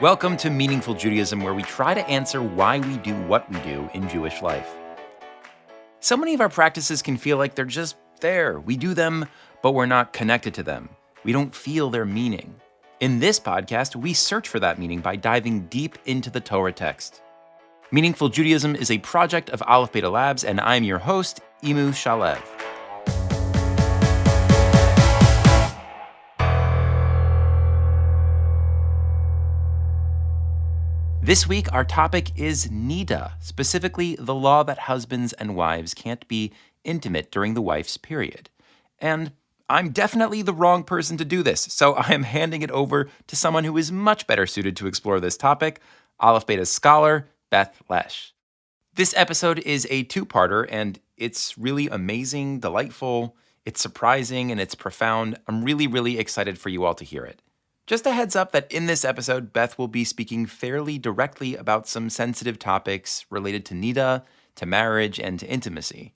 Welcome to Meaningful Judaism, where we try to answer why we do what we do in Jewish life. So many of our practices can feel like they're just there. We do them, but we're not connected to them. We don't feel their meaning. In this podcast, we search for that meaning by diving deep into the Torah text. Meaningful Judaism is a project of Aleph Beta Labs, and I'm your host, Imu Shalev. This week, our topic is Niddah, specifically the law that husbands and wives can't be intimate during the wife's period. And I'm definitely the wrong person to do this, so I am handing it over to someone who is much better suited to explore this topic, Aleph Beta scholar Beth Lesch. This episode is a two-parter, and it's really amazing, delightful, it's surprising, and it's profound. I'm really excited for you all to hear it. Just a heads up that in this episode, Beth will be speaking fairly directly about some sensitive topics related to Niddah, to marriage, and to intimacy.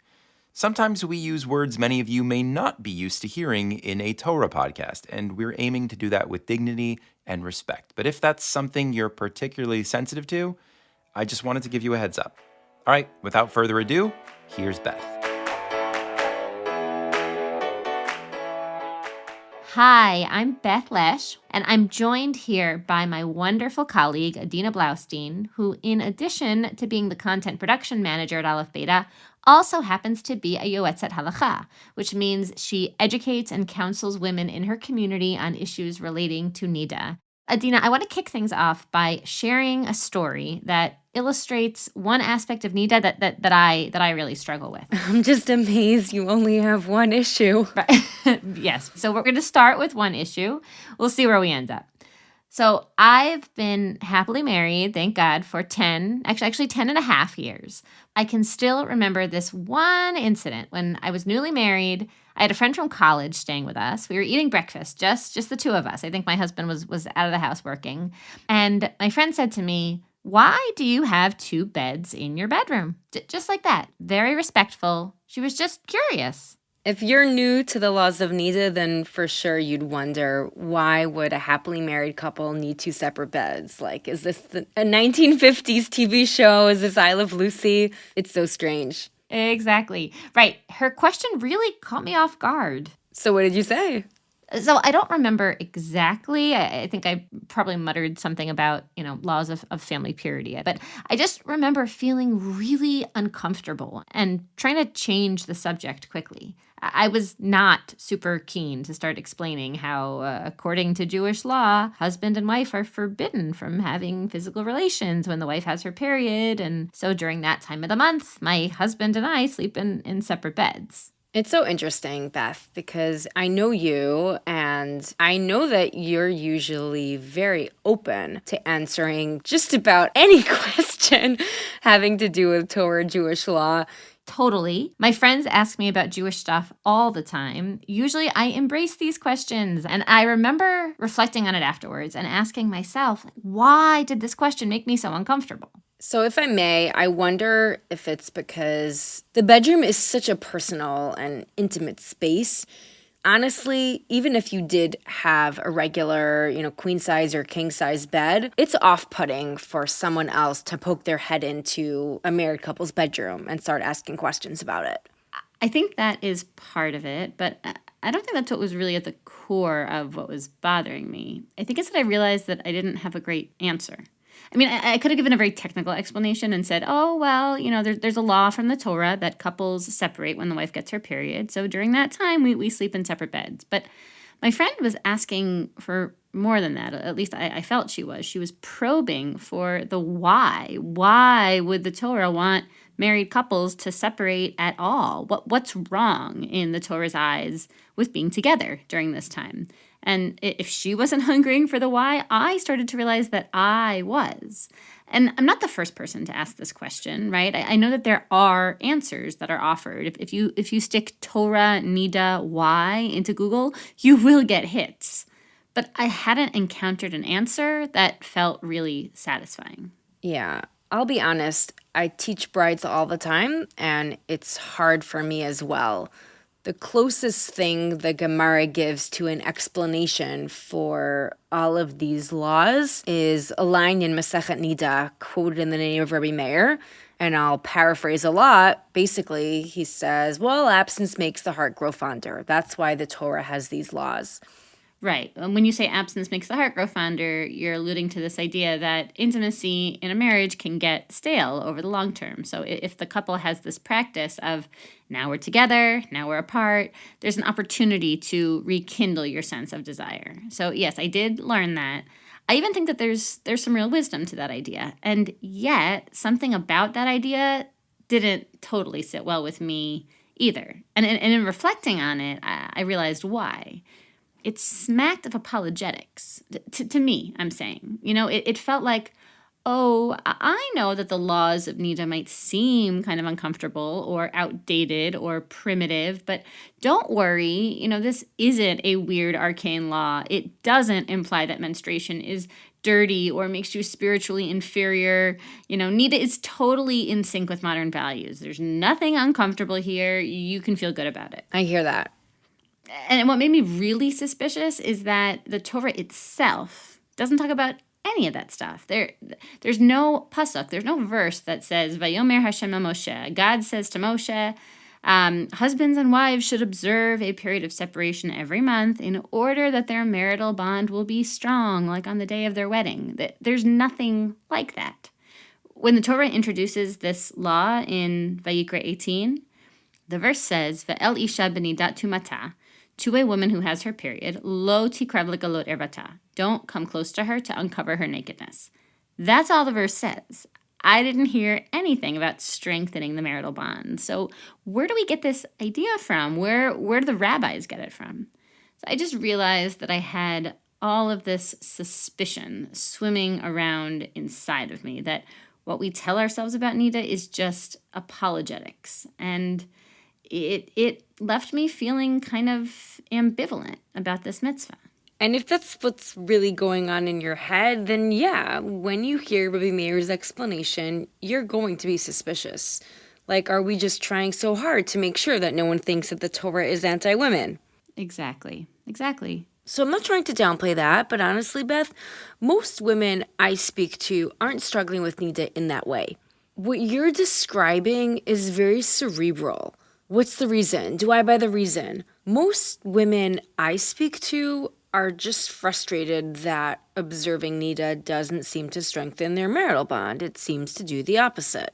Sometimes we use words many of you may not be used to hearing in a Torah podcast, and we're aiming to do that with dignity and respect. But if that's something you're particularly sensitive to, I just wanted to give you a heads up. All right, without further ado, here's Beth. Hi, I'm Beth Lesch, and I'm joined here by my wonderful colleague, Adina Blaustein, who, in addition to being the content production manager at Aleph Beta, also happens to be a Yoetzet Halacha, which means she educates and counsels women in her community on issues relating to Niddah. Adina, I want to kick things off by sharing a story that illustrates one aspect of Niddah that I really struggle with. I'm just amazed you only have one issue. Right. Yes. So we're going to start with one issue. We'll see where we end up. So I've been happily married, thank God, for 10 and a half years. I can still remember this one incident when I was newly married. I had a friend from college staying with us. We were eating breakfast, just the two of us. I think my husband was out of the house working. And my friend said to me, "Why do you have two beds in your bedroom?" Just like that. Very respectful. She was just curious. If you're new to the laws of Niddah, then for sure you'd wonder, why would a happily married couple need two separate beds? Like, is this a 1950s TV show? Is this I Love Lucy? It's so strange. Exactly. Right. Her question really caught me off guard. So what did you say? So I don't remember exactly. I think I probably muttered something about, laws of family purity. But I just remember feeling really uncomfortable and trying to change the subject quickly. I was not super keen to start explaining how, according to Jewish law, husband and wife are forbidden from having physical relations when the wife has her period. And so during that time of the month, my husband and I sleep in separate beds. It's so interesting, Beth, because I know you, and I know that you're usually very open to answering just about any question having to do with Torah, Jewish law. Totally. My friends ask me about Jewish stuff all the time. Usually I embrace these questions, and I remember reflecting on it afterwards and asking myself, why did this question make me so uncomfortable? So if I may, I wonder if it's because the bedroom is such a personal and intimate space. Honestly, even if you did have a regular, queen size or king size bed, it's off-putting for someone else to poke their head into a married couple's bedroom and start asking questions about it. I think that is part of it, but I don't think that's what was really at the core of what was bothering me. I think it's that I realized that I didn't have a great answer. I mean, I could have given a very technical explanation and said, there's a law from the Torah that couples separate when the wife gets her period. So during that time, we sleep in separate beds. But my friend was asking for more than that. At least I felt she was. She was probing for the why. Why would the Torah want married couples to separate at all? What's wrong in the Torah's eyes with being together during this time? And if she wasn't hungering for the why, I started to realize that I was. And I'm not the first person to ask this question, right? I know that there are answers that are offered. If you stick Torah, Niddah, why into Google, you will get hits. But I hadn't encountered an answer that felt really satisfying. Yeah, I'll be honest. I teach brides all the time, and it's hard for me as well. The closest thing the Gemara gives to an explanation for all of these laws is a line in Masechet Niddah quoted in the name of Rabbi Meir, and I'll paraphrase a lot. Basically, he says, well, absence makes the heart grow fonder. That's why the Torah has these laws. Right. When you say absence makes the heart grow fonder, you're alluding to this idea that intimacy in a marriage can get stale over the long term. So if the couple has this practice of now we're together, now we're apart, there's an opportunity to rekindle your sense of desire. So yes, I did learn that. I even think that there's some real wisdom to that idea. And yet, something about that idea didn't totally sit well with me either. And in reflecting on it, I realized why. It smacked of apologetics, to me, I'm saying. It felt like, I know that the laws of Niddah might seem kind of uncomfortable or outdated or primitive, but don't worry, this isn't a weird arcane law. It doesn't imply that menstruation is dirty or makes you spiritually inferior. Niddah is totally in sync with modern values. There's nothing uncomfortable here. You can feel good about it. I hear that. And what made me really suspicious is that the Torah itself doesn't talk about any of that stuff. There's no pasuk, there's no verse that says, Vayomer Hashem el Moshe. God says to Moshe, husbands and wives should observe a period of separation every month in order that their marital bond will be strong, like on the day of their wedding. There's nothing like that. When the Torah introduces this law in Vayikra 18, the verse says, Ve'el isha b'nidat tumata, to a woman who has her period, lo tikrav legalot ervata. Don't come close to her to uncover her nakedness. That's all the verse says. I didn't hear anything about strengthening the marital bond. So where do we get this idea from? Where do the rabbis get it from? So I just realized that I had all of this suspicion swimming around inside of me, that what we tell ourselves about Niddah is just apologetics. And it left me feeling kind of ambivalent about this mitzvah. And if that's what's really going on in your head, then yeah, when you hear Rabbi Meir's explanation, you're going to be suspicious. Like, are we just trying so hard to make sure that no one thinks that the Torah is anti-women? Exactly. So I'm not trying to downplay that, but honestly, Beth, most women I speak to aren't struggling with Niddah in that way. What you're describing is very cerebral. What's the reason? Do I buy the reason? Most women I speak to are just frustrated that observing Niddah doesn't seem to strengthen their marital bond. It seems to do the opposite.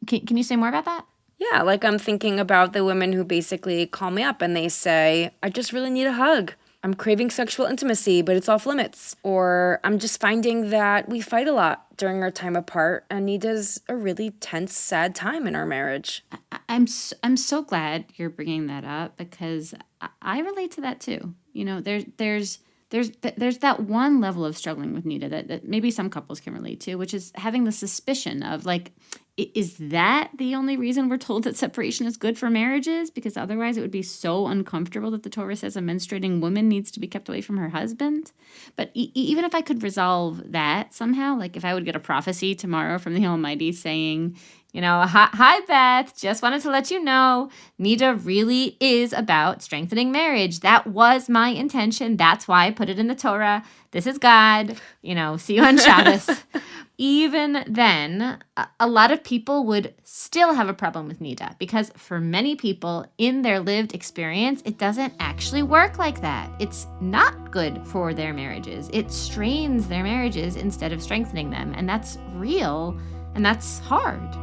Can you say more about that? Yeah, like I'm thinking about the women who basically call me up and they say, I just really need a hug. I'm craving sexual intimacy, but it's off limits. Or I'm just finding that we fight a lot during our time apart, and Niddah's a really tense, sad time in our marriage. I'm so glad you're bringing that up, because I relate to that too. There's that one level of struggling with Niddah that maybe some couples can relate to, which is having the suspicion of, like, is that the only reason we're told that separation is good for marriages? Because otherwise it would be so uncomfortable that the Torah says a menstruating woman needs to be kept away from her husband. But even if I could resolve that somehow, like if I would get a prophecy tomorrow from the Almighty saying, hi Beth, just wanted to let you know, Niddah really is about strengthening marriage. That was my intention. That's why I put it in the Torah. This is God. See you on Shabbos. Even then, a lot of people would still have a problem with Niddah, because for many people in their lived experience, it doesn't actually work like that. It's not good for their marriages. It strains their marriages instead of strengthening them. And that's real, and that's hard.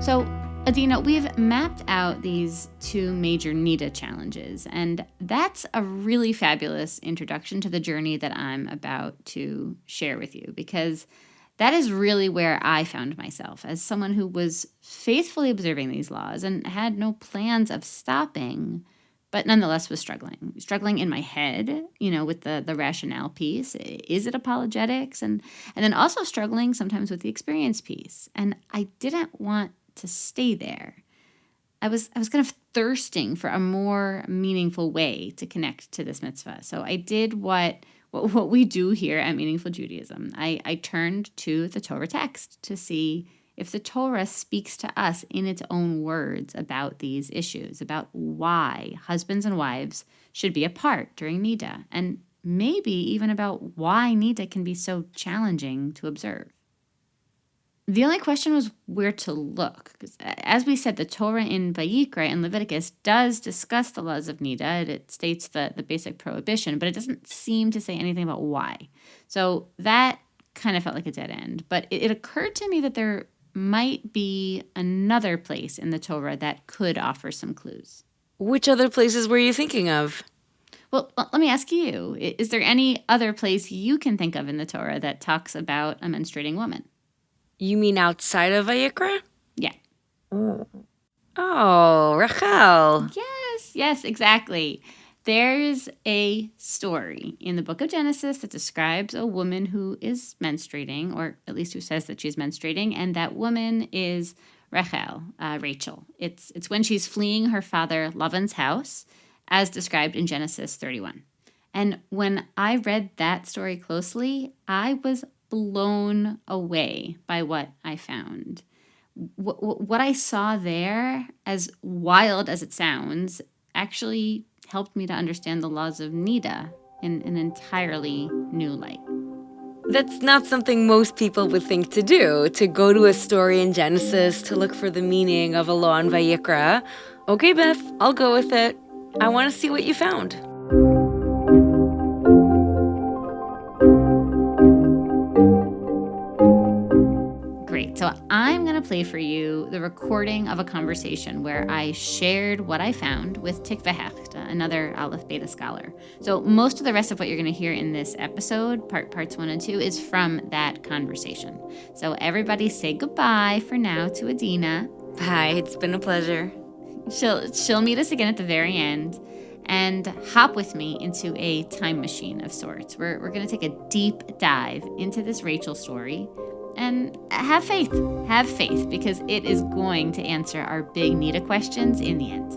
So, Adina, we've mapped out these two major Niddah challenges, and that's a really fabulous introduction to the journey that I'm about to share with you, because that is really where I found myself as someone who was faithfully observing these laws and had no plans of stopping, but nonetheless was struggling in my head, with the rationale piece. Is it apologetics? And then also struggling sometimes with the experience piece. And I didn't want to stay there. I was kind of thirsting for a more meaningful way to connect to this mitzvah. So I did what what we do here at Meaningful Judaism. I turned to the Torah text to see if the Torah speaks to us in its own words about these issues, about why husbands and wives should be apart during Niddah, and maybe even about why Niddah can be so challenging to observe. The only question was where to look, because as we said, the Torah in Vayikra and Leviticus does discuss the laws of Niddah. It states the basic prohibition, but it doesn't seem to say anything about why. So that kind of felt like a dead end. But it occurred to me that there might be another place in the Torah that could offer some clues. Which other places were you thinking of? Well, let me ask you, is there any other place you can think of in the Torah that talks about a menstruating woman? You mean outside of Vayikra? Yeah. Oh, Rachel. Yes, exactly. There's a story in the book of Genesis that describes a woman who is menstruating, or at least who says that she's menstruating, and that woman is Rachel. It's when she's fleeing her father Lavan's house, as described in Genesis 31. And when I read that story closely, I was blown away by what I found. What I saw there, as wild as it sounds, actually helped me to understand the laws of Niddah in an entirely new light. That's not something most people would think to do, to go to a story in Genesis to look for the meaning of a law in Vayikra. Okay, Beth, I'll go with it. I want to see what you found. Great. So I'm going to play for you the recording of a conversation where I shared what I found with Tikva Hecht, another Aleph Beta scholar. So most of the rest of what you're going to hear in this episode, parts 1 and 2, is from that conversation. So everybody say goodbye for now to Adina. Bye, it's been a pleasure. She'll meet us again at the very end and hop with me into a time machine of sorts. We're going to take a deep dive into this Rachel story. And have faith, because it is going to answer our big Niddah questions in the end.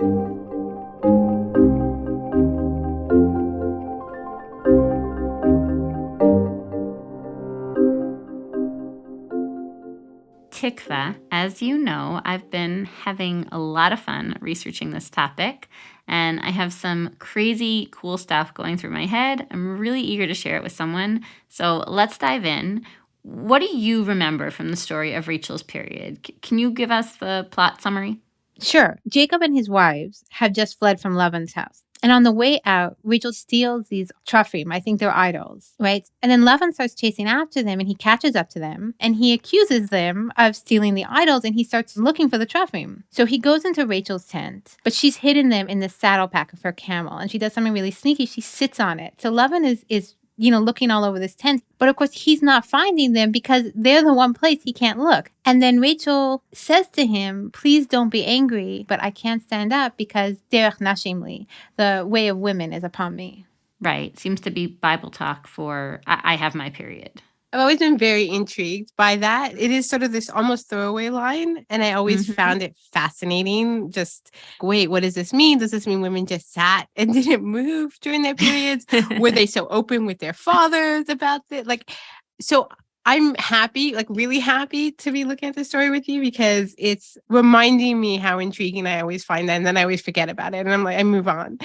Tikva, as you know, I've been having a lot of fun researching this topic, and I have some crazy cool stuff going through my head. I'm really eager to share it with someone, so let's dive in. What do you remember from the story of Rachel's period? Can you give us the plot summary? Sure. Jacob and his wives have just fled from Lavan's house. And on the way out, Rachel steals these trophim. I think they're idols, right? And then Lavan starts chasing after them, and he catches up to them, and he accuses them of stealing the idols, and he starts looking for the trophim. So he goes into Rachel's tent, but she's hidden them in the saddle pack of her camel, and she does something really sneaky. She sits on it. So Lavan is looking all over this tent. But of course, he's not finding them because they're the one place he can't look. And then Rachel says to him, please don't be angry, but I can't stand up because derech nashimli, the way of women is upon me. Right. Seems to be Bible talk for I have my period. I've always been very intrigued by that. It is sort of this almost throwaway line. And I always found it fascinating. Just, wait, what does this mean? Does this mean women just sat and didn't move during their periods? Were they so open with their fathers about it? So I'm happy, really happy to be looking at this story with you because it's reminding me how intriguing I always find that. And then I always forget about it. And I'm like, I move on.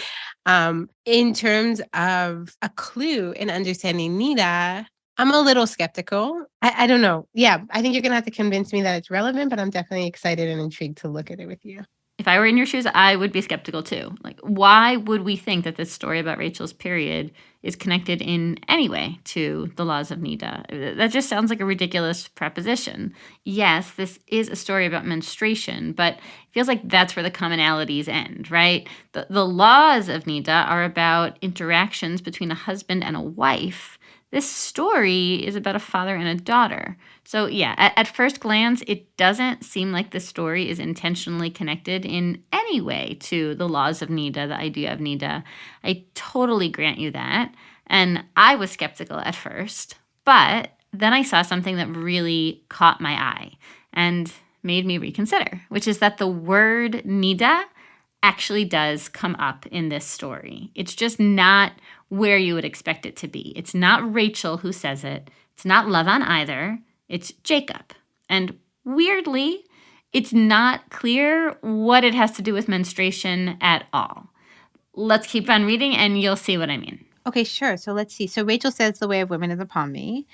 In terms of a clue in understanding Niddah, I'm a little skeptical. I don't know. Yeah, I think you're going to have to convince me that it's relevant, but I'm definitely excited and intrigued to look at it with you. If I were in your shoes, I would be skeptical too. Why would we think that this story about Rachel's period is connected in any way to the laws of Niddah? That just sounds like a ridiculous proposition. Yes, this is a story about menstruation, but it feels like that's where the commonalities end, right? The laws of Niddah are about interactions between a husband and a wife. This story is about a father and a daughter. So yeah, at first glance, it doesn't seem like the story is intentionally connected in any way to the laws of Niddah, the idea of Niddah. I totally grant you that. And I was skeptical at first, but then I saw something that really caught my eye and made me reconsider, which is that the word Niddah actually does come up in this story. It's just not where you would expect it to be. It's not Rachel who says it. It's not Lavan either. It's Jacob. And weirdly, it's not clear what it has to do with menstruation at all. Let's keep on reading and you'll see what I mean. Okay, sure. So let's see. So Rachel says the way of women is upon me.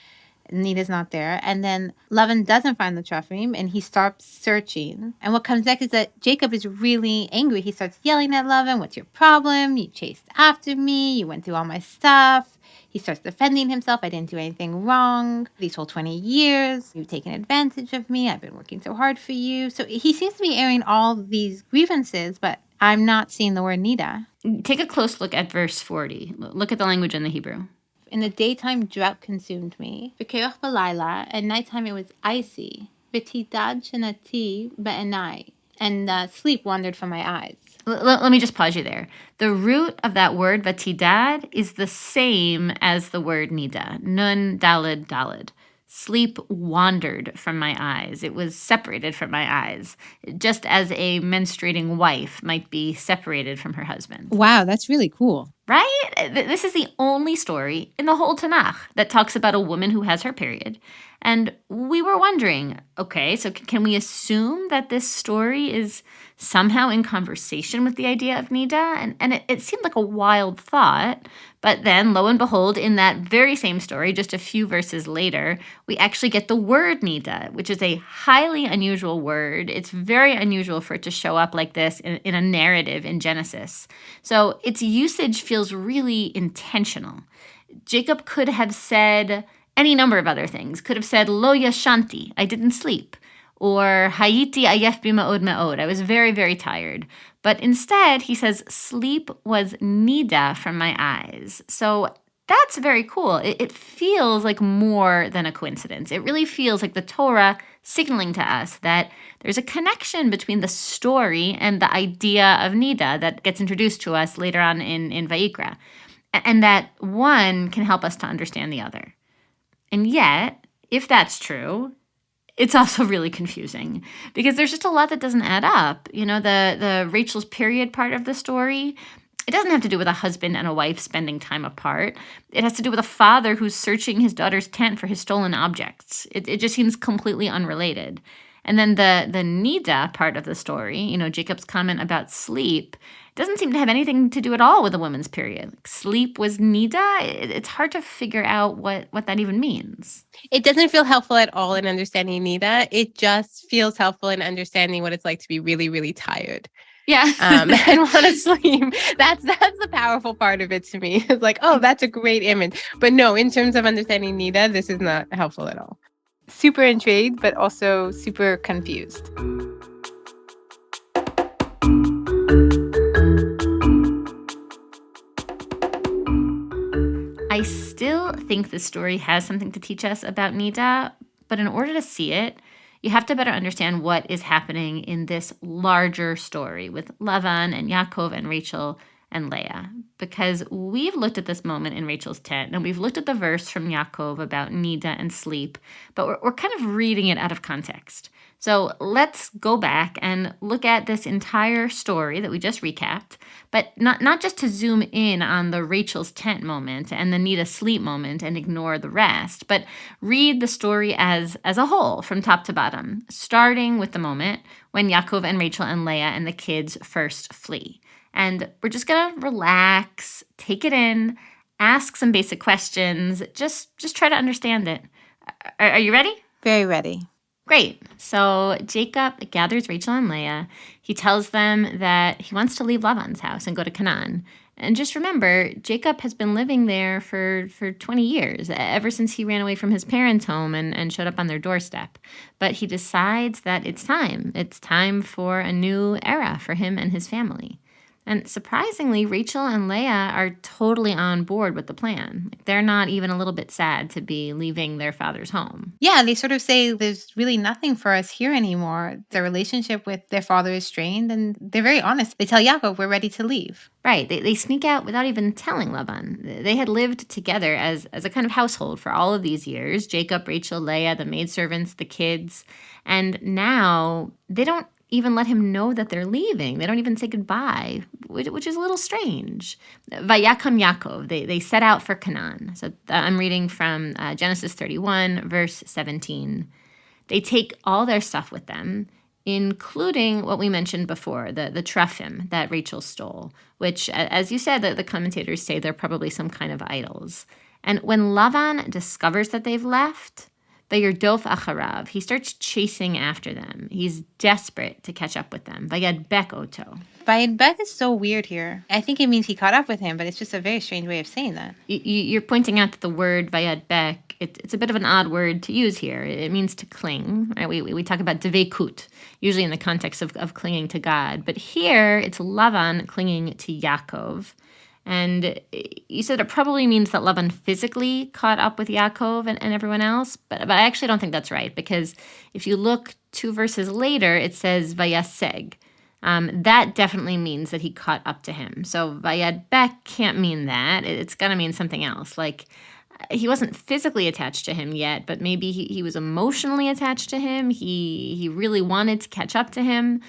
Niddah's not there. And then Lavan doesn't find the trophy and he starts searching. And what comes next is that Jacob is really angry. He starts yelling at Lavan, "What's your problem? You chased after me. You went through all my stuff." He starts defending himself. "I didn't do anything wrong. These whole 20 years, you've taken advantage of me. I've been working so hard for you." So he seems to be airing all these grievances, but I'm not seeing the word Niddah. Take a close look at verse 40. Look at the language in the Hebrew. "In the daytime, drought consumed me. V'keroch b'layla, at nighttime it was icy. V'tidad shenati ba'enai, and sleep wandered from my eyes." Let me just pause you there. The root of that word, vatidad, is the same as the word niddah, nun dalid dalid. Sleep wandered from my eyes. It was separated from my eyes, just as a menstruating wife might be separated from her husband. Wow, that's really cool. Right? This is the only story in the whole Tanakh that talks about a woman who has her period. And we were wondering, okay, so can we assume that this story is somehow in conversation with the idea of Niddah? And it seemed like a wild thought. But then, lo and behold, in that very same story, just a few verses later, we actually get the word Niddah, which is a highly unusual word. It's very unusual for it to show up like this in a narrative in Genesis. So its usage feels really intentional. Jacob could have said any number of other things. Could have said, "Lo yashanti," I didn't sleep. Or "Hayiti ayef bima'od ma'od," I was very, very tired. But instead, he says, "Sleep was niddah from my eyes." So that's very cool. It feels like more than a coincidence. It really feels like the Torah signaling to us that there's a connection between the story and the idea of niddah that gets introduced to us later on in Vayikra, and that one can help us to understand the other. And yet, if that's true, it's also really confusing because there's just a lot that doesn't add up. You know, the Rachel's period part of the story, it doesn't have to do with a husband and a wife spending time apart. It has to do with a father who's searching his daughter's tent for his stolen objects. It just seems completely unrelated. And then the Niddah part of the story, you know, Jacob's comment about sleep, doesn't seem to have anything to do at all with a woman's period. Like, sleep was Niddah. It's hard to figure out what that even means. It doesn't feel helpful at all in understanding Niddah. It just feels helpful in understanding what it's like to be really, really tired. Yeah. And want to sleep. That's the powerful part of it to me. It's like, oh, that's a great image. But no, in terms of understanding Niddah, this is not helpful at all. Super intrigued, but also super confused. I still think the story has something to teach us about Niddah, but in order to see it, you have to better understand what is happening in this larger story with Lavan and Yaakov and Rachel and Leah, because we've looked at this moment in Rachel's tent, and we've looked at the verse from Yaakov about Niddah and sleep, but we're kind of reading it out of context. So let's go back and look at this entire story that we just recapped, but not just to zoom in on the Rachel's tent moment and the Niddah sleep moment and ignore the rest, but read the story as a whole from top to bottom, starting with the moment when Yaakov and Rachel and Leah and the kids first flee. And we're just going to relax, take it in, ask some basic questions, just try to understand it. Are you ready? Very ready. Great. So Jacob gathers Rachel and Leah. He tells them that he wants to leave Lavan's house and go to Canaan. And just remember, Jacob has been living there for 20 years, ever since he ran away from his parents' home and showed up on their doorstep. But he decides that it's time. It's time for a new era for him and his family. And surprisingly, Rachel and Leah are totally on board with the plan. They're not even a little bit sad to be leaving their father's home. Yeah, they sort of say there's really nothing for us here anymore. Their relationship with their father is strained, and they're very honest. They tell Yaakov, we're ready to leave. Right. They sneak out without even telling Lavan. They had lived together as a kind of household for all of these years. Jacob, Rachel, Leah, the maidservants, the kids. And now they don't even let him know that they're leaving. They don't even say goodbye, which is a little strange. Vayakam Yaakov, they set out for Canaan. So I'm reading from Genesis 31, verse 17. They take all their stuff with them, including what we mentioned before, the teraphim that Rachel stole, which, as you said, the commentators say they're probably some kind of idols. And when Lavan discovers that they've left, Vayirdof acharav, he starts chasing after them. He's desperate to catch up with them. Vayadbek oto. Vayadbek is so weird here. I think it means he caught up with him, but it's just a very strange way of saying that. You're pointing out that the word vayadbek, it's a bit of an odd word to use here. It means to cling. Right? We talk about devekut, usually in the context of clinging to God. But here, it's Lavan clinging to Yaakov. And you said it probably means that Lavan physically caught up with Yaakov and everyone else, but I actually don't think that's right, because if you look 2 verses later, it says vayaseg. That definitely means that he caught up to him. So vayadbek can't mean that. It's got to mean something else, like he wasn't physically attached to him yet, but maybe he was emotionally attached to him. He really wanted to catch up to him.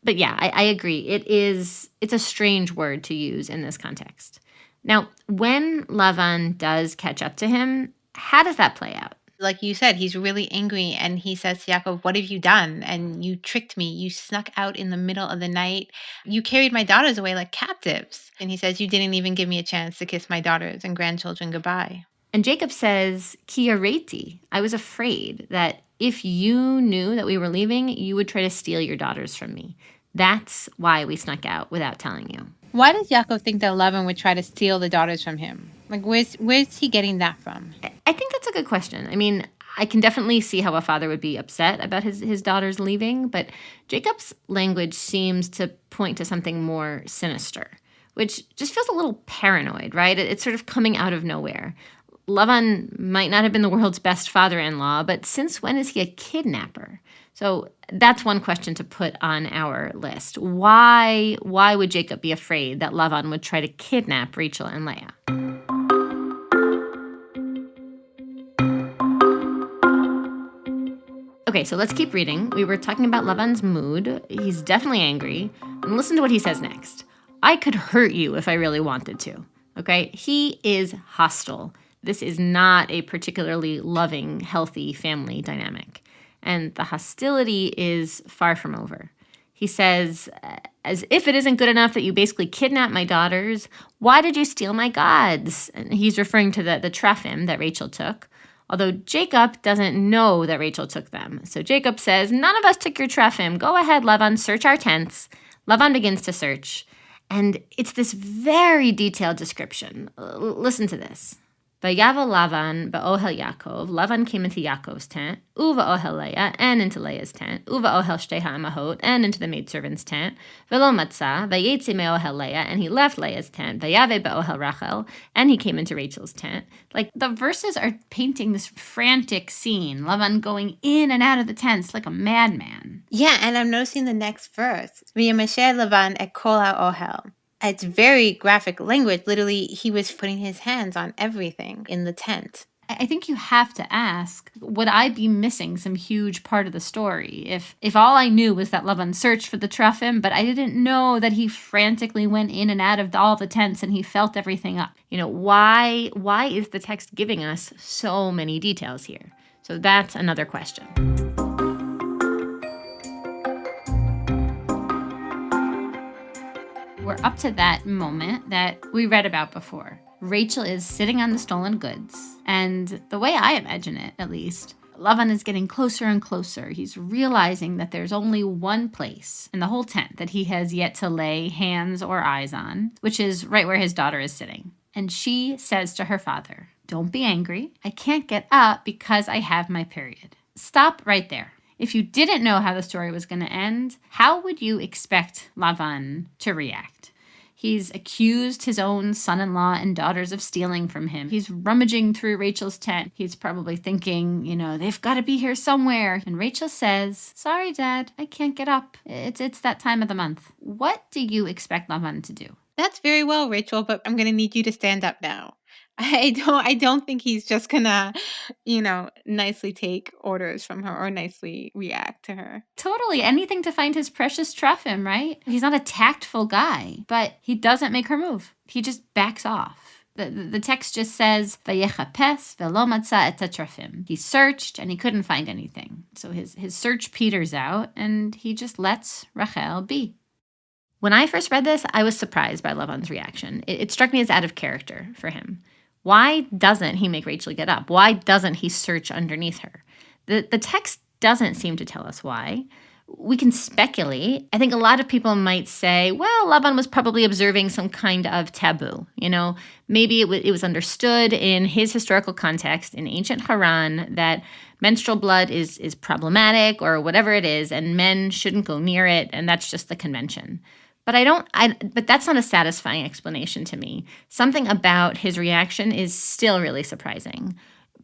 But yeah, I agree. It's a strange word to use in this context. Now, when Lavan does catch up to him, how does that play out? Like you said, he's really angry, and he says to Yaakov, "What have you done? And you tricked me. You snuck out in the middle of the night. You carried my daughters away like captives." And he says, "You didn't even give me a chance to kiss my daughters and grandchildren goodbye." And Jacob says, Ki yareti, I was afraid that if you knew that we were leaving, you would try to steal your daughters from me. That's why we snuck out without telling you. Why does Yaakov think that Lavan would try to steal the daughters from him? Like, where's he getting that from? I think that's a good question. I mean, I can definitely see how a father would be upset about his daughters leaving, but Jacob's language seems to point to something more sinister, which just feels a little paranoid, right? It's sort of coming out of nowhere. Lavan might not have been the world's best father-in-law, but since when is he a kidnapper? So that's one question to put on our list. Why would Jacob be afraid that Lavan would try to kidnap Rachel and Leah? Okay, so let's keep reading. We were talking about Lavan's mood. He's definitely angry. And listen to what he says next. I could hurt you if I really wanted to. Okay? He is hostile. This is not a particularly loving, healthy family dynamic. And the hostility is far from over. He says, as if it isn't good enough that you basically kidnapped my daughters, why did you steal my gods? And he's referring to the teraphim that Rachel took, although Jacob doesn't know that Rachel took them. So Jacob says, none of us took your teraphim. Go ahead, Lavan, search our tents. Lavan begins to search. And it's this very detailed description. Listen to this. Vayavo Lavan ba'ohel Yaakov. Lavan came into Yaakov's tent, uva ohel Leah, and into Leah's tent, uva ohel shtei ha'amahot, and into the maidservant's tent, velo matzah, vayetzi me'ohel Leah, and he left Leah's tent, vayave ba'ohel Rachel, and he came into Rachel's tent. Like, the verses are painting this frantic scene, Lavan going in and out of the tents like a madman. Yeah, and I'm noticing the next verse. V'yamasheh Lavan et kol ha'ohel. It's very graphic language. Literally, he was putting his hands on everything in the tent. I think you have to ask, would I be missing some huge part of the story if all I knew was that Lavan searched for the teraphim, but I didn't know that he frantically went in and out of all the tents and he felt everything up? You know, why is the text giving us so many details here? So that's another question. We're up to that moment that we read about before. Rachel is sitting on the stolen goods, and the way I imagine it, at least, Lavan is getting closer and closer. He's realizing that there's only one place in the whole tent that he has yet to lay hands or eyes on, which is right where his daughter is sitting. And she says to her father, "Don't be angry. I can't get up because I have my period." Stop right there. If you didn't know how the story was going to end, how would you expect Lavan to react? He's accused his own son-in-law and daughters of stealing from him. He's rummaging through Rachel's tent. He's probably thinking, they've got to be here somewhere. And Rachel says, "Sorry, Dad, I can't get up. It's that time of the month." What do you expect Lavan to do? That's very well, Rachel, but I'm going to need you to stand up now. I don't think he's just gonna, nicely take orders from her or nicely react to her. Totally. Anything to find his precious Truffim, right? He's not a tactful guy, but he doesn't make her move. He just backs off. The text just says, Vayechapes velo matza et hatrafim. He searched and he couldn't find anything. So his search peters out and he just lets Rachel be. When I first read this, I was surprised by Lavan's reaction. It struck me as out of character for him. Why doesn't he make Rachel get up? Why doesn't he search underneath her? The text doesn't seem to tell us why. We can speculate. I think a lot of people might say, well, Lavan was probably observing some kind of taboo. Maybe it was understood in his historical context in ancient Haran that menstrual blood is problematic or whatever it is, and men shouldn't go near it, and that's just the convention. But but that's not a satisfying explanation to me. Something about his reaction is still really surprising.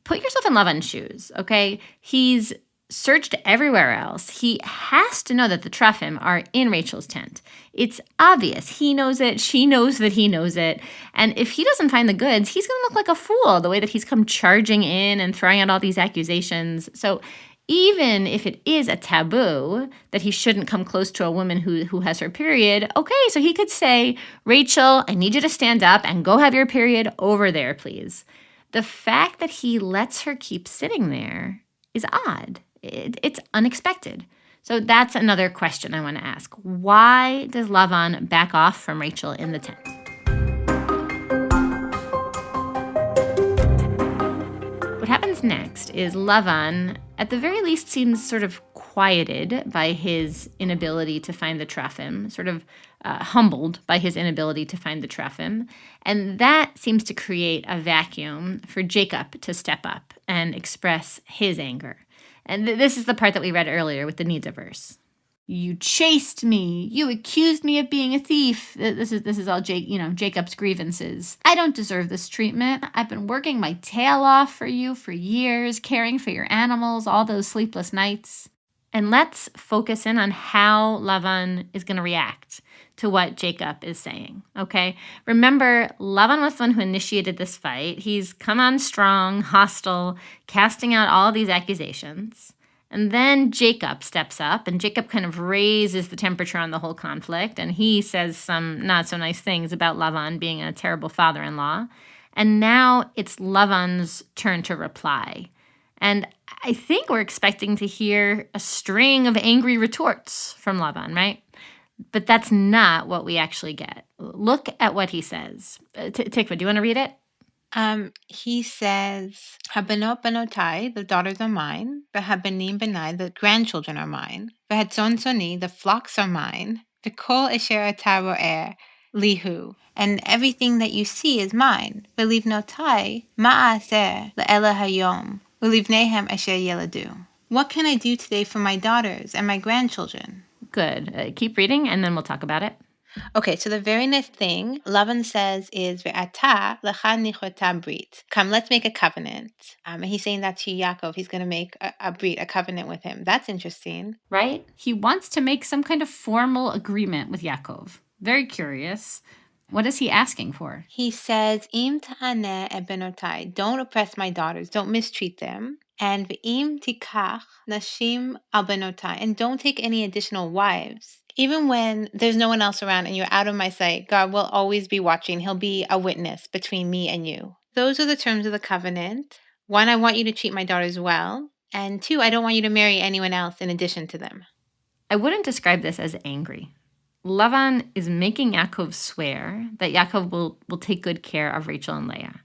Put yourself in Lavan's shoes, okay? He's searched everywhere else. He has to know that the Truffim are in Rachel's tent. It's obvious. He knows it. She knows that he knows it. And if he doesn't find the goods, he's going to look like a fool the way that he's come charging in and throwing out all these accusations. So even if it is a taboo that he shouldn't come close to a woman who has her period, okay, so he could say, Rachel, I need you to stand up and go have your period over there, please. The fact that he lets her keep sitting there is odd. It's unexpected. So that's another question I want to ask. Why does Lavan back off from Rachel in the tent? What happens next is Lavan, at the very least, seems sort of quieted by his inability to find the Truffim, sort of humbled by his inability to find the Truffim. And that seems to create a vacuum for Jacob to step up and express his anger. And this is the part that we read earlier with the Niddah verse. You chased me. You accused me of being a thief. This is all Jacob's grievances. I don't deserve this treatment. I've been working my tail off for you for years, caring for your animals, all those sleepless nights. And let's focus in on how Lavan is going to react to what Jacob is saying, okay? Remember, Lavan was the one who initiated this fight. He's come on strong, hostile, casting out all these accusations. And then Jacob steps up, and Jacob kind of raises the temperature on the whole conflict, and he says some not so nice things about Lavan being a terrible father-in-law. And now it's Lavan's turn to reply. And I think we're expecting to hear a string of angry retorts from Lavan, right? But that's not what we actually get. Look at what he says. Tikva, do you want to read it? He says, Habenot benotai, the daughters are mine. V'habenim benai, the grandchildren are mine. V'hatzon tzoni, the flocks are mine. V'kol asher ata ro'er, lihu, and everything that you see is mine. V'livnotai, ma'aser, le'ela hayom, v'livnehem asher yeladu. What can I do today for my daughters and my grandchildren? Good. Keep reading, and then we'll talk about it. Okay, so the very next thing Lavan says is Ve'ata lecha nichota brit. Come, let's make a covenant. And he's saying that to Yaakov. He's going to make a brit, a covenant with him. That's interesting. Right? He wants to make some kind of formal agreement with Yaakov. Very curious. What is he asking for? He says, Im ta'aneh et benotai. Don't oppress my daughters. Don't mistreat them. And ve'im tikach nashim al benotai. And don't take any additional wives. Even when there's no one else around and you're out of my sight, God will always be watching. He'll be a witness between me and you. Those are the terms of the covenant. 1, I want you to treat my daughters well. And 2, I don't want you to marry anyone else in addition to them. I wouldn't describe this as angry. Lavan is making Yaakov swear that Yaakov will take good care of Rachel and Leah.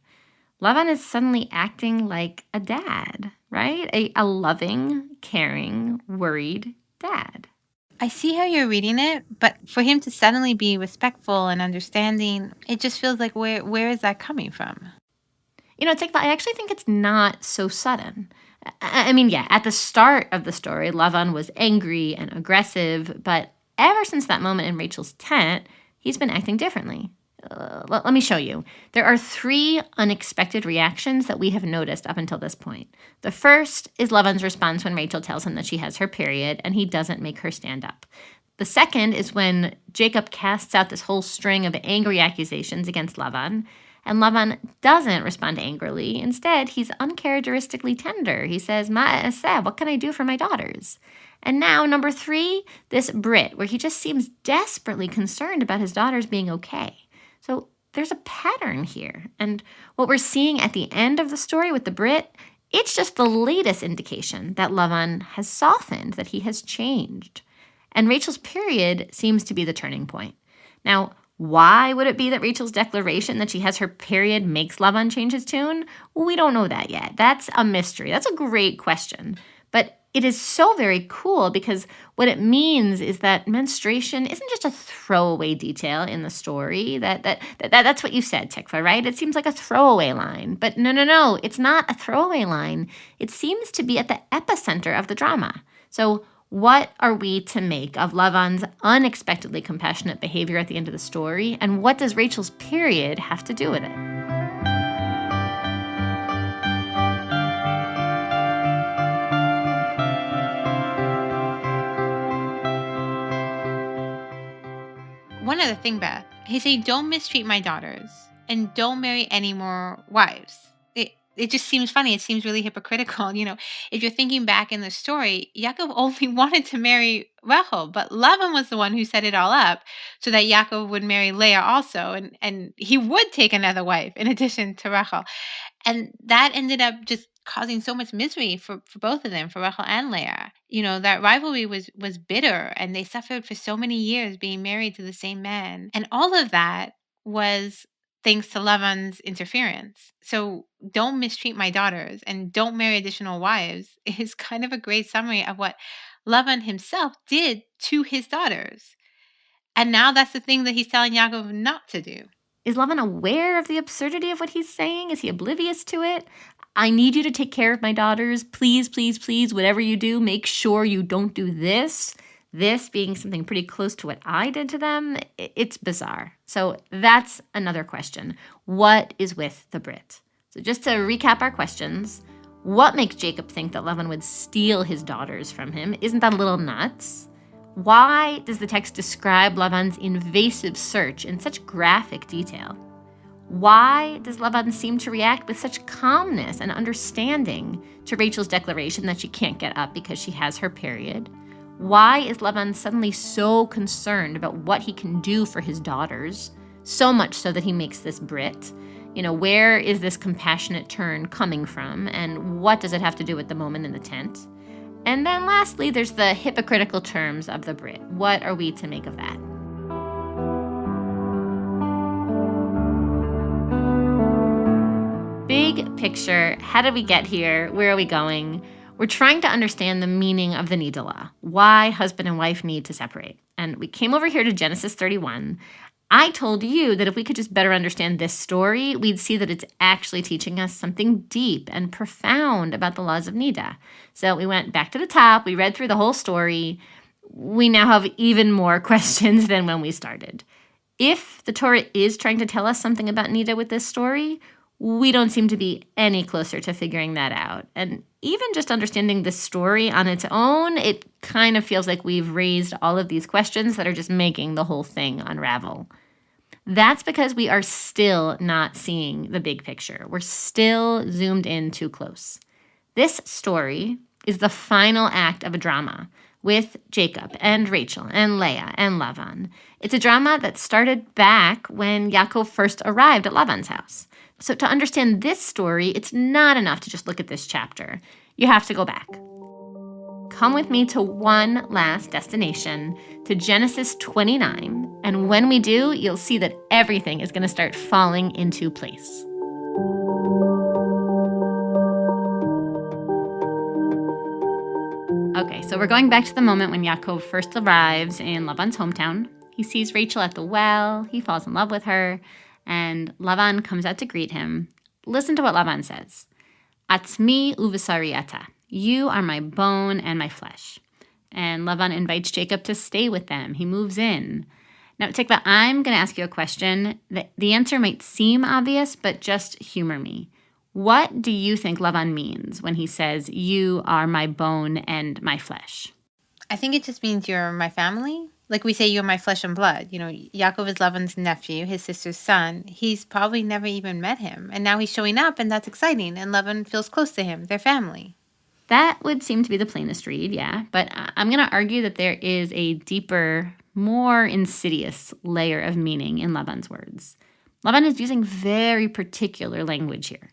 Lavan is suddenly acting like a dad, right? A loving, caring, worried dad. I see how you're reading it, but for him to suddenly be respectful and understanding, it just feels like where is that coming from? Tikva, I actually think it's not so sudden. I mean, yeah, at the start of the story, Lavan was angry and aggressive, but ever since that moment in Rachel's tent, he's been acting differently. Let me show you. There are 3 unexpected reactions that we have noticed up until this point. The first is Lavan's response when Rachel tells him that she has her period and he doesn't make her stand up. The second is when Jacob casts out this whole string of angry accusations against Lavan. And Lavan doesn't respond angrily. Instead, he's uncharacteristically tender. He says, Ma'aseh, what can I do for my daughters? And now, number 3, this Brit, where he just seems desperately concerned about his daughters being okay. So there's a pattern here. And what we're seeing at the end of the story with the Brit, it's just the latest indication that Lavan has softened, that he has changed. And Rachel's period seems to be the turning point. Now, why would it be that Rachel's declaration that she has her period makes Lavan change his tune? We don't know that yet. That's a mystery. That's a great question. But it is so very cool because what it means is that menstruation isn't just a throwaway detail in the story. That's what you said, Tikva, right? It seems like a throwaway line. But no. It's not a throwaway line. It seems to be at the epicenter of the drama. So what are we to make of Lavan's unexpectedly compassionate behavior at the end of the story? And what does Rachel's period have to do with it? One other thing, Beth. He said, don't mistreat my daughters and don't marry any more wives. It just seems funny. It seems really hypocritical. If you're thinking back in the story, Yaakov only wanted to marry Rachel, but Lavan was the one who set it all up so that Yaakov would marry Leah also, and he would take another wife in addition to Rachel. And that ended up just causing so much misery for both of them, for Rachel and Leah. That rivalry was bitter, and they suffered for so many years being married to the same man. And all of that was thanks to Lavan's interference. So don't mistreat my daughters and don't marry additional wives is kind of a great summary of what Lavan himself did to his daughters. And now that's the thing that he's telling Yaakov not to do. Is Lavan aware of the absurdity of what he's saying? Is he oblivious to it? I need you to take care of my daughters. Please, please, please, whatever you do, make sure you don't do this. This being something pretty close to what I did to them, it's bizarre. So that's another question. What is with the Brit? So just to recap our questions, what makes Jacob think that Lavan would steal his daughters from him? Isn't that a little nuts? Why does the text describe Lavan's invasive search in such graphic detail? Why does Lavan seem to react with such calmness and understanding to Rachel's declaration that she can't get up because she has her period? Why is Lavan suddenly so concerned about what he can do for his daughters, so much so that he makes this Brit? Where is this compassionate turn coming from, and what does it have to do with the moment in the tent? And then lastly, there's the hypocritical terms of the Brit. What are we to make of that? Big picture, how did we get here? Where are we going? We're trying to understand the meaning of the Niddah, why husband and wife need to separate. And we came over here to Genesis 31. I told you that if we could just better understand this story, we'd see that it's actually teaching us something deep and profound about the laws of Niddah. So we went back to the top, we read through the whole story. We now have even more questions than when we started. If the Torah is trying to tell us something about Niddah with this story, we don't seem to be any closer to figuring that out. And even just understanding the story on its own, it kind of feels like we've raised all of these questions that are just making the whole thing unravel. That's because we are still not seeing the big picture. We're still zoomed in too close. This story is the final act of a drama with Jacob and Rachel and Leah and Lavan. It's a drama that started back when Yaakov first arrived at Lavan's house. So to understand this story, it's not enough to just look at this chapter. You have to go back. Come with me to one last destination, to Genesis 29. And when we do, you'll see that everything is going to start falling into place. Okay, so we're going back to the moment when Yaakov first arrives in Lavan's hometown. He sees Rachel at the well, he falls in love with her, and Lavan comes out to greet him. Listen to what Lavan says. Atzmi uvesari ata. You are my bone and my flesh. And Lavan invites Jacob to stay with them. He moves in. Now, Tikva, I'm going to ask you a question. The answer might seem obvious, but just humor me. What do you think Lavan means when he says, you are my bone and my flesh? I think it just means you're my family. Like we say, you're my flesh and blood. Yaakov is Lavan's nephew, his sister's son. He's probably never even met him. And now he's showing up, and that's exciting. And Lavan feels close to him, their family. That would seem to be the plainest read, yeah. But I'm going to argue that there is a deeper, more insidious layer of meaning in Lavan's words. Lavan is using very particular language here.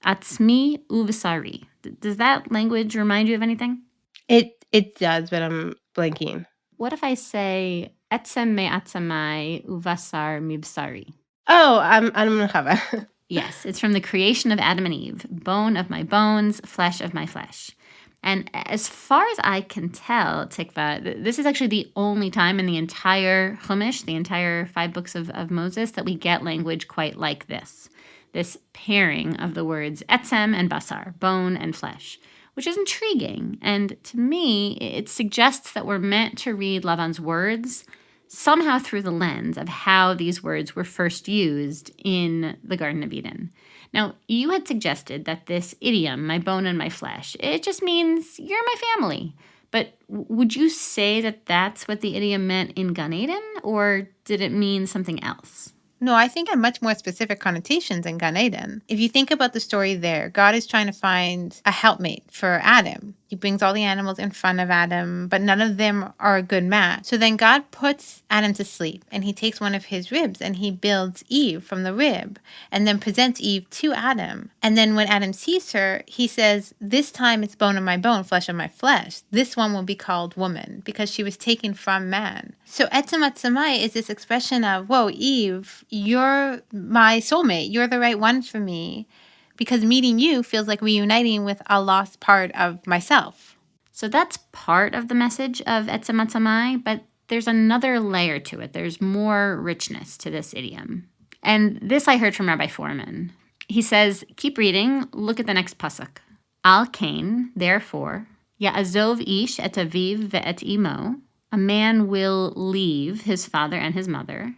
Atzmi uvasari. Does that language remind you of anything? It does, but I'm blanking. What if I say etzem me'atzamai uvasar mibsari? Oh, I'm Chava. Yes, it's from the creation of Adam and Eve, bone of my bones, flesh of my flesh. And as far as I can tell, Tikva, this is actually the only time in the entire Chumash, the entire 5 books of Moses, that we get language quite like this pairing of the words etzem and basar, bone and flesh, which is intriguing. And to me, it suggests that we're meant to read Lavan's words somehow through the lens of how these words were first used in the Garden of Eden. Now, you had suggested that this idiom, my bone and my flesh, it just means you're my family. But would you say that that's what the idiom meant in Gan Eden, or did it mean something else? No, I think it had much more specific connotations in Gan Eden. If you think about the story there, God is trying to find a helpmate for Adam. He brings all the animals in front of Adam, but none of them are a good match. So then God puts Adam to sleep, and he takes one of his ribs, and he builds Eve from the rib, and then presents Eve to Adam. And then when Adam sees her, he says, this time it's bone of my bone, flesh of my flesh. This one will be called woman, because she was taken from man. So etzem atzamai is this expression of, whoa, Eve, you're my soulmate. You're the right one for me. Because meeting you feels like reuniting with a lost part of myself. So that's part of the message of etzem atzamai, but there's another layer to it. There's more richness to this idiom. And this I heard from Rabbi Foreman. He says, keep reading, look at the next pasuk. Al kain, therefore, ya'azov ish et aviv ve'et imo, a man will leave his father and his mother,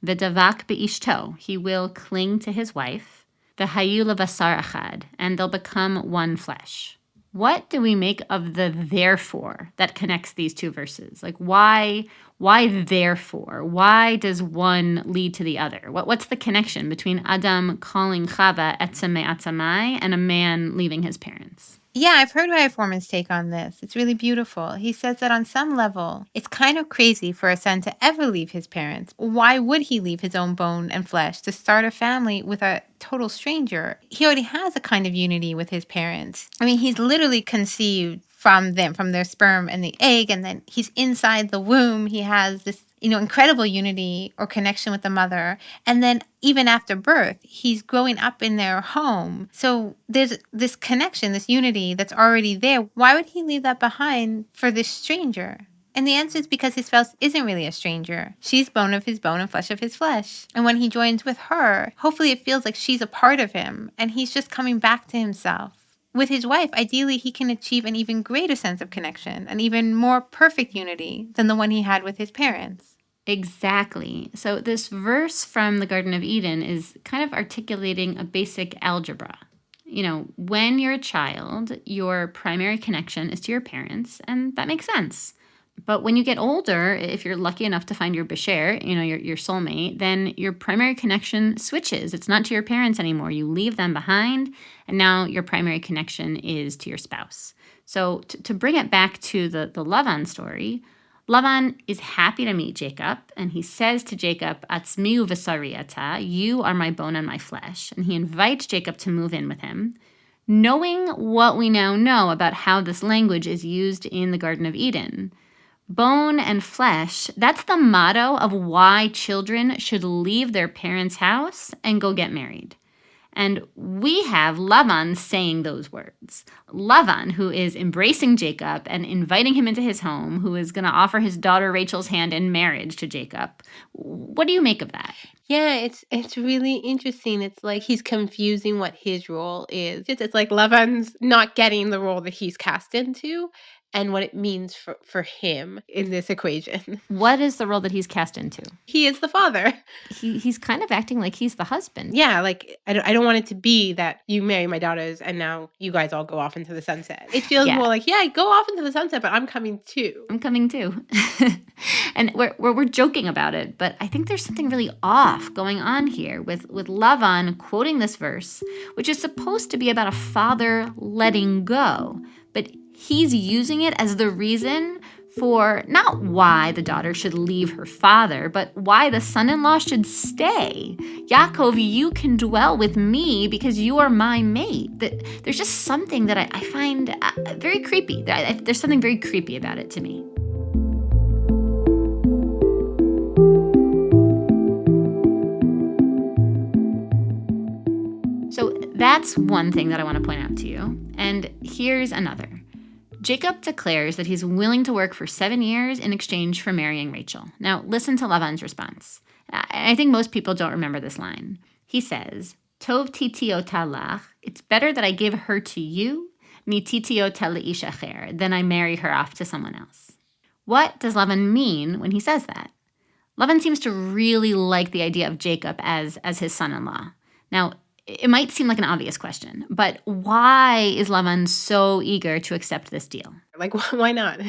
v'davak be'ishto, he will cling to his wife, v'hayu levasar achad, and they'll become one flesh. What do we make of the therefore that connects these two verses? Like why therefore? Why does one lead to the other? What's the connection between Adam calling Chava etzem me'atzamai and a man leaving his parents? Yeah, I've heard Rabbi Foreman's take on this. It's really beautiful. He says that on some level, it's kind of crazy for a son to ever leave his parents. Why would he leave his own bone and flesh to start a family with a total stranger? He already has a kind of unity with his parents. I mean, he's literally conceived from them, from their sperm and the egg, and then he's inside the womb. He has this incredible unity or connection with the mother. And then even after birth, he's growing up in their home. So there's this connection, this unity that's already there. Why would he leave that behind for this stranger? And the answer is because his spouse isn't really a stranger. She's bone of his bone and flesh of his flesh. And when he joins with her, hopefully it feels like she's a part of him and he's just coming back to himself. With his wife, ideally, he can achieve an even greater sense of connection, an even more perfect unity than the one he had with his parents. Exactly. So this verse from the Garden of Eden is kind of articulating a basic algebra. When you're a child, your primary connection is to your parents, and that makes sense. But when you get older, if you're lucky enough to find your b'sher, your soulmate, then your primary connection switches. It's not to your parents anymore. You leave them behind, and now your primary connection is to your spouse. So to bring it back to the Lavan story, Lavan is happy to meet Jacob, and he says to Jacob, Atzmi uvasari ata, you are my bone and my flesh. And he invites Jacob to move in with him, knowing what we now know about how this language is used in the Garden of Eden. Bone and flesh, that's the motto of why children should leave their parents' house and go get married. And we have Lavan saying those words. Lavan, who is embracing Jacob and inviting him into his home, who is going to offer his daughter Rachel's hand in marriage to Jacob. What do you make of that? Yeah, it's really interesting. It's like he's confusing what his role is. It's like Lavan's not getting the role that he's cast into. and what it means for him in this equation. What is the role that he's cast into? He is the father. He's kind of acting like he's the husband. Yeah, like I don't want it to be that you marry my daughters and now you guys all go off into the sunset. It feels more like, yeah, go off into the sunset, but I'm coming too. I'm coming too. And we're joking about it, but I think there's something really off going on here with Lavan quoting this verse, which is supposed to be about a father letting go, but he's using it as the reason for not why the daughter should leave her father, but why the son-in-law should stay. Yaakov, you can dwell with me because you are my mate. There's just something that I find very creepy. There's something very creepy about it to me. So that's one thing that I want to point out to you. And here's another. Jacob declares that he's willing to work for 7 years in exchange for marrying Rachel. Now, listen to Lavan's response. I think most people don't remember this line. He says, Tov titiota lach, it's better that I give her to you, mi titiota leish acher, than I marry her off to someone else. What does Lavan mean when he says that? Lavan seems to really like the idea of Jacob as his son-in-law. Now, it might seem like an obvious question, but why is Lavan so eager to accept this deal? Like, why not?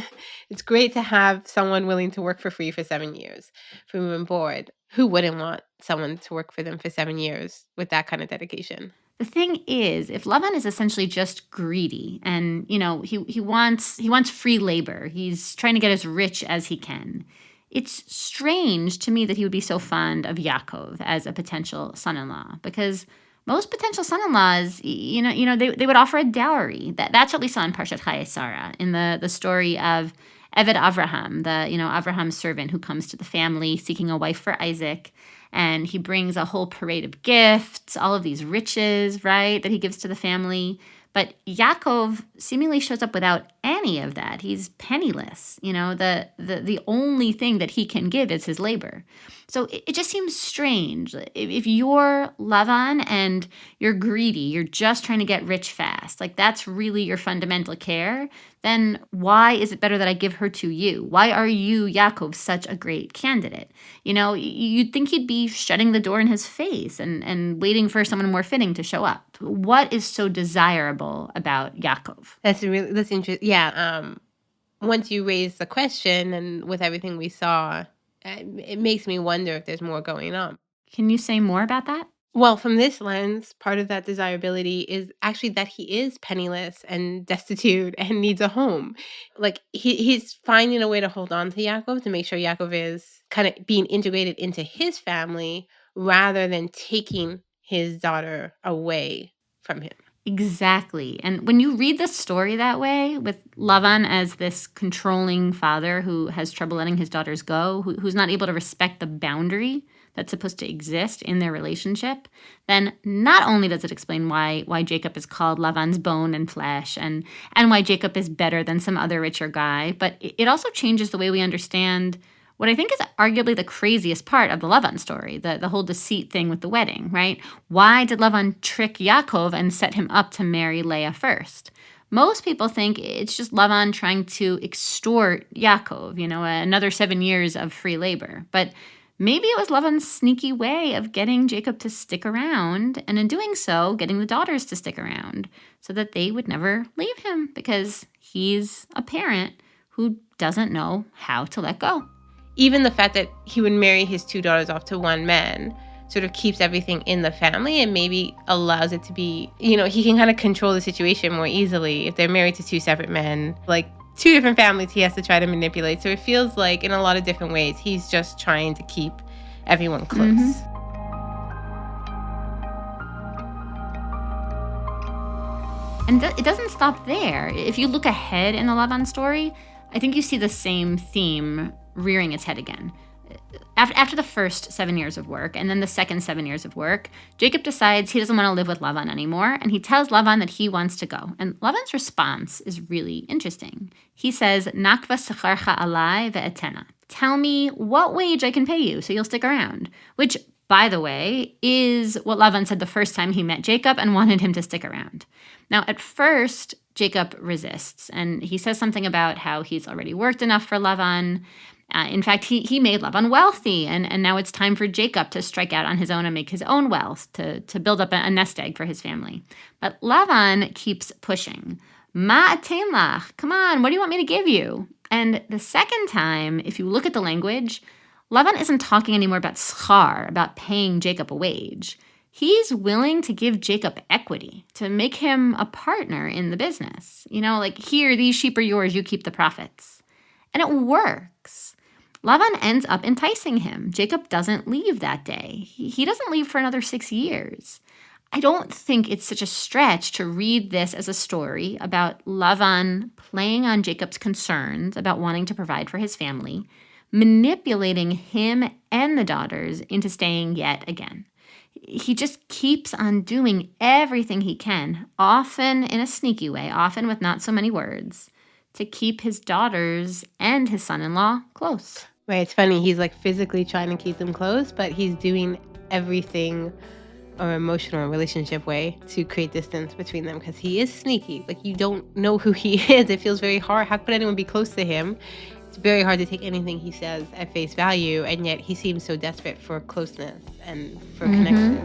It's great to have someone willing to work for free for 7 years, for room and board. Who wouldn't want someone to work for them for 7 years with that kind of dedication? The thing is, if Lavan is essentially just greedy and, he wants free labor, he's trying to get as rich as he can, it's strange to me that he would be so fond of Yaakov as a potential son-in-law, because most potential son-in-laws, they would offer a dowry. That's what we saw in Parshat Chayei Sarah, in the story of Eved Avraham, Avraham's servant who comes to the family seeking a wife for Isaac, and he brings a whole parade of gifts, all of these riches, right, that he gives to the family. But Yaakov seemingly shows up without any of that. He's penniless. The only thing that he can give is his labor. So it just seems strange. If you're Lavan and you're greedy, you're just trying to get rich fast, like that's really your fundamental care, then why is it better that I give her to you? Why are you, Yaakov, such a great candidate? You'd think he'd be shutting the door in his face and waiting for someone more fitting to show up. What is so desirable about Yaakov? That's interesting. Yeah. Once you raise the question, and with everything we saw, it makes me wonder if there's more going on. Can you say more about that? Well, from this lens, part of that desirability is actually that he is penniless and destitute and needs a home. Like he's finding a way to hold on to Yaakov to make sure Yaakov is kind of being integrated into his family rather than taking his daughter away from him. Exactly. And when you read the story that way, with Lavan as this controlling father who has trouble letting his daughters go, who's not able to respect the boundary that's supposed to exist in their relationship, then not only does it explain why Jacob is called Lavan's bone and flesh and why Jacob is better than some other richer guy, but it also changes the way we understand what I think is arguably the craziest part of the Lavan story, the whole deceit thing with the wedding, right? Why did Lavan trick Yaakov and set him up to marry Leah first? Most people think it's just Lavan trying to extort Yaakov, another 7 years of free labor. But maybe it was Lavan's sneaky way of getting Jacob to stick around, and in doing so, getting the daughters to stick around so that they would never leave him, because he's a parent who doesn't know how to let go. Even the fact that he would marry his 2 daughters off to one man sort of keeps everything in the family and maybe allows it to be, he can kind of control the situation more easily. If they're married to 2 separate men, like 2 different families he has to try to manipulate. So it feels like in a lot of different ways, he's just trying to keep everyone close. Mm-hmm. And it doesn't stop there. If you look ahead in the Lavan story, I think you see the same theme rearing its head again. After the first 7 years of work and then the second 7 years of work, Jacob decides he doesn't want to live with Lavan anymore, and he tells Lavan that he wants to go. And Lavan's response is really interesting. He says, Nakva secharcha alai ve'etena. Tell me what wage I can pay you so you'll stick around. Which, by the way, is what Lavan said the first time he met Jacob and wanted him to stick around. Now, at first, Jacob resists, and he says something about how he's already worked enough for Lavan. In fact, he made Lavan wealthy, and now it's time for Jacob to strike out on his own and make his own wealth to build up a nest egg for his family. But Lavan keeps pushing. Ma atein lach, come on, what do you want me to give you? And the second time, if you look at the language, Lavan isn't talking anymore about schar, about paying Jacob a wage. He's willing to give Jacob equity, to make him a partner in the business. Like, here, these sheep are yours, you keep the profits. And it works. Lavan ends up enticing him. Jacob doesn't leave that day. He doesn't leave for another 6 years. I don't think it's such a stretch to read this as a story about Lavan playing on Jacob's concerns about wanting to provide for his family, manipulating him and the daughters into staying yet again. He just keeps on doing everything he can, often in a sneaky way, often with not so many words, to keep his daughters and his son-in-law close. Right, it's funny. He's like physically trying to keep them close, but he's doing everything or emotional relationship way to create distance between them because he is sneaky. Like, you don't know who he is. It feels very hard. How could anyone be close to him? It's very hard to take anything he says at face value, and yet he seems so desperate for closeness and for connection.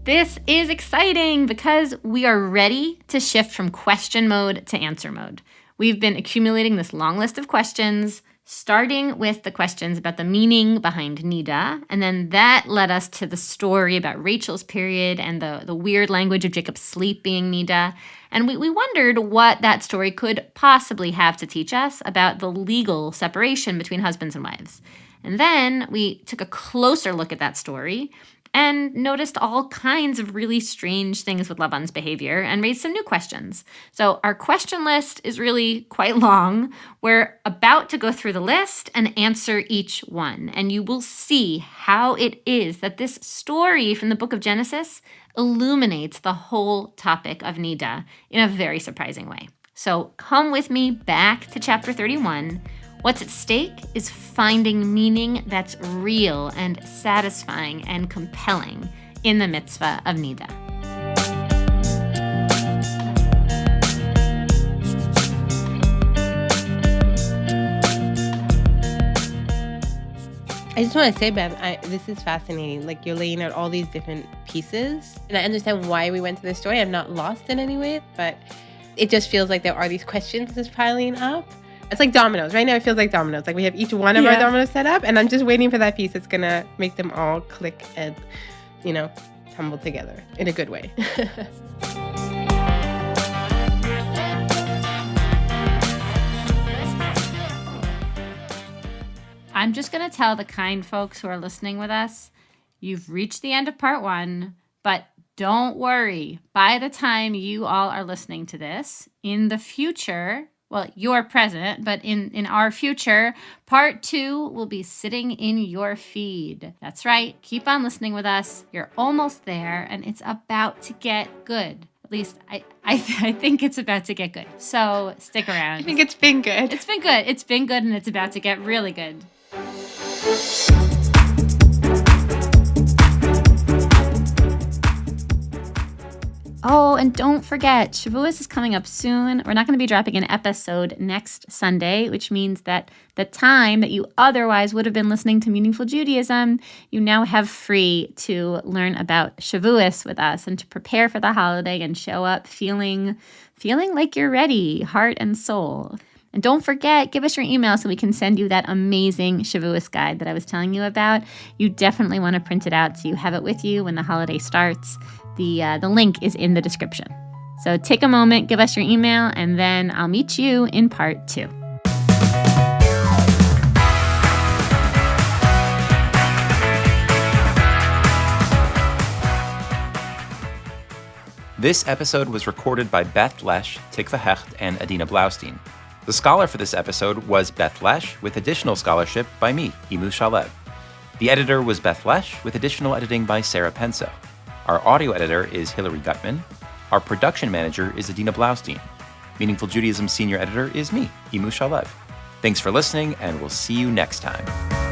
This is exciting because we are ready to shift from question mode to answer mode. We've been accumulating this long list of questions, starting with the questions about the meaning behind Niddah, and then that led us to the story about Rachel's period and the weird language of Jacob's sleep being Niddah. And we wondered what that story could possibly have to teach us about the legal separation between husbands and wives. And then we took a closer look at that story and noticed all kinds of really strange things with Lavan's behavior and raised some new questions. So our question list is really quite long. We're about to go through the list and answer each one. And you will see how it is that this story from the book of Genesis illuminates the whole topic of Niddah in a very surprising way. So come with me back to chapter 31. What's at stake is finding meaning that's real and satisfying and compelling in the mitzvah of Niddah. I just want to say, Beth, this is fascinating. Like, you're laying out all these different pieces, and I understand why we went to this story. I'm not lost in any way, but it just feels like there are these questions just piling up. It's like dominoes. Right now it feels like dominoes. Like, we have each one of our dominoes set up, and I'm just waiting for that piece that's going to make them all click and, tumble together in a good way. I'm just going to tell the kind folks who are listening with us, you've reached the end of part 1, but don't worry. By the time you all are listening to this, in the future, well, you're present, but in our future, part 2 will be sitting in your feed. That's right. Keep on listening with us. You're almost there, and it's about to get good. At least I think it's about to get good. So stick around. I think it's been good. It's been good. It's been good, and it's about to get really good. Oh, and don't forget, Shavuos is coming up soon. We're not going to be dropping an episode next Sunday, which means that the time that you otherwise would have been listening to Meaningful Judaism, you now have free to learn about Shavuos with us and to prepare for the holiday and show up feeling like you're ready, heart and soul. And don't forget, give us your email so we can send you that amazing Shavuos guide that I was telling you about. You definitely want to print it out so you have it with you when the holiday starts. The link is in the description. So take a moment, give us your email, and then I'll meet you in part 2. This episode was recorded by Beth Lesch, Tikva Hecht, and Adina Blaustein. The scholar for this episode was Beth Lesch, with additional scholarship by me, Imu Shalev. The editor was Beth Lesch, with additional editing by Sarah Penso. Our audio editor is Hilary Gutman. Our production manager is Adina Blaustein. Meaningful Judaism senior editor is me, Imu Shalev. Thanks for listening, and we'll see you next time.